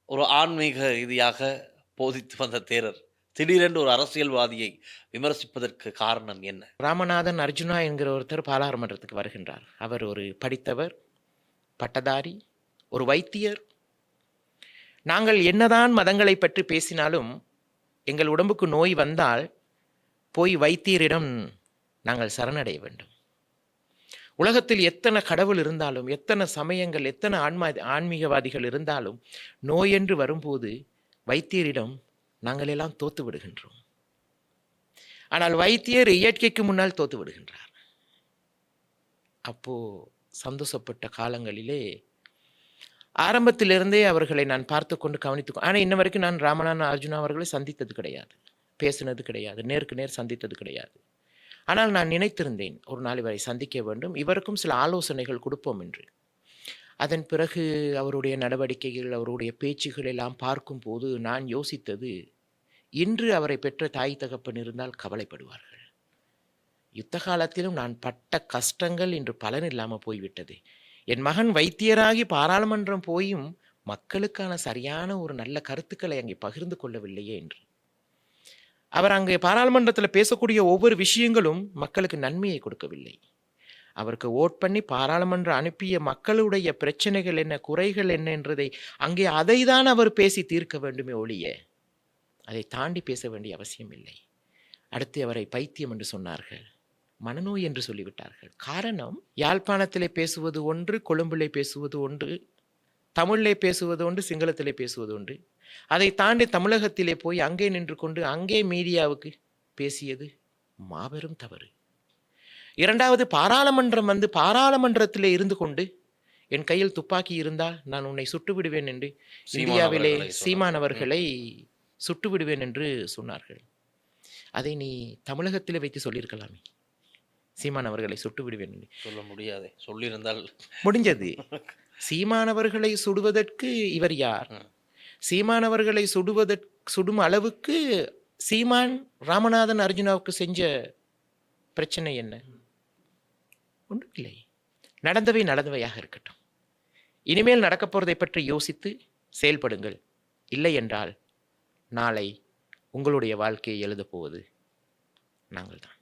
ஒரு ஆன்மீக ரீதியாக போதித்து வந்த தேரர், திடீரென்று ஒரு அரசியல்வாதியை விமர்சிப்பதற்கு காரணம் என்ன? ராமநாதன் அர்ஜுனா என்கிற ஒருத்தர் பாராளுமன்றத்துக்கு வருகின்றார். அவர் ஒரு படித்தவர், பட்டதாரி, ஒரு வைத்தியர். நாங்கள் என்னதான் மதங்களை பற்றி பேசினாலும் எங்கள் உடம்புக்கு நோய் வந்தால் போய் வைத்தியரிடம் நாங்கள் சரணடைய வேண்டும். உலகத்தில் எத்தனை கடவுள் இருந்தாலும், எத்தனை சமயங்கள், எத்தனை ஆன்மீகவாதிகள் இருந்தாலும், நோய் என்று வரும்போது வைத்தியரிடம் நாங்கள் எல்லாம் தோத்து விடுகின்றோம். ஆனால் வைத்தியர் இயற்கைக்கு முன்னால் தோத்து விடுகின்றார். அப்போ சந்தோஷப்பட்ட காலங்களிலே ஆரம்பத்திலிருந்தே அவர்களை நான் பார்த்து கொண்டு கவனித்து, ஆனால் இன்ன வரைக்கும் நான் ராமநாதன் அர்ஜுனா அவர்களை சந்தித்தது கிடையாது, பேசினது கிடையாது, நேருக்கு நேர் சந்தித்தது கிடையாது. ஆனால் நான் நினைத்திருந்தேன் ஒரு நாள் இவரை சந்திக்க வேண்டும், இவருக்கும் சில ஆலோசனைகள் கொடுப்போம் என்று. அதன் பிறகு அவருடைய நடவடிக்கைகள், அவருடைய பேச்சுகள் எல்லாம் பார்க்கும்போது நான் யோசித்தது, இன்று அவரை பெற்ற தாய் தகப்பன் இருந்தால் கவலைப்படுவார்கள். யுத்த காலத்திலும் நான் பட்ட கஷ்டங்கள் இன்று பலன் இல்லாமல் போய்விட்டது. என் மகன் வைத்தியராகி பாராளுமன்றம் போயும் மக்களுக்கான சரியான ஒரு நல்ல கருத்துக்களை அங்கே பகிர்ந்து கொள்ளவில்லையே என்று. அவர் அங்கே பாராளுமன்றத்தில் பேசக்கூடிய ஒவ்வொரு விஷயங்களும் மக்களுக்கு நன்மையை கொடுக்கவில்லை. அவருக்கு ஓட் பண்ணி பாராளுமன்றம் அனுப்பிய மக்களுடைய பிரச்சனைகள் என்ன, குறைகள் என்ன என்றதை அங்கே அதை தான் அவர் பேசி தீர்க்க வேண்டுமே ஒழிய அதை தாண்டி பேச வேண்டிய அவசியம் இல்லை. அடுத்து அவரை பைத்தியம் என்று சொன்னார்கள், மனநோய் என்று சொல்லிவிட்டார்கள். காரணம், யாழ்ப்பாணத்திலே பேசுவது ஒன்று, கொழும்பிலே பேசுவது ஒன்று, தமிழிலே பேசுவது ஒன்று, சிங்களத்திலே பேசுவது ஒன்று. அதை தாண்டி தமிழகத்திலே போய் அங்கே நின்று கொண்டு அங்கே மீடியாவுக்கு பேசியது மாபெரும் தவறு. இரண்டாவது, பாராளுமன்றம் வந்து பாராளுமன்றத்திலே இருந்து கொண்டு என் கையில் துப்பாக்கி இருந்தால் நான் உன்னை சுட்டு விடுவேன் என்று இந்தியாவிலே சீமான் அவர்களை சுட்டு விடுவேன் என்று சொன்னார்கள். அதை நீ தமிழகத்திலே வைத்து சொல்லியிருக்கலாமே, சீமான் அவர்களை சுட்டு விடுவேன் என்று. சொல்ல முடியாது, சொல்லியிருந்தால் முடிஞ்சது. சீமானவர்களை சுடுவதற்கு இவர் யார்? சீமானவர்களை சுடும் அளவுக்கு சீமான் ராமநாதன் அர்ஜுனாவுக்கு செஞ்ச பிரச்சனை என்ன? ஒன்றுமில்லை. நடந்தவை நடந்தவையாக இருக்கட்டும். இனிமேல் நடக்கப் போறதை பற்றி யோசித்து செயல்படுங்கள். இல்லை என்றால் நாளை உங்களுடைய வாழ்க்கையை எழுதப் போவது நாங்கள் தான்.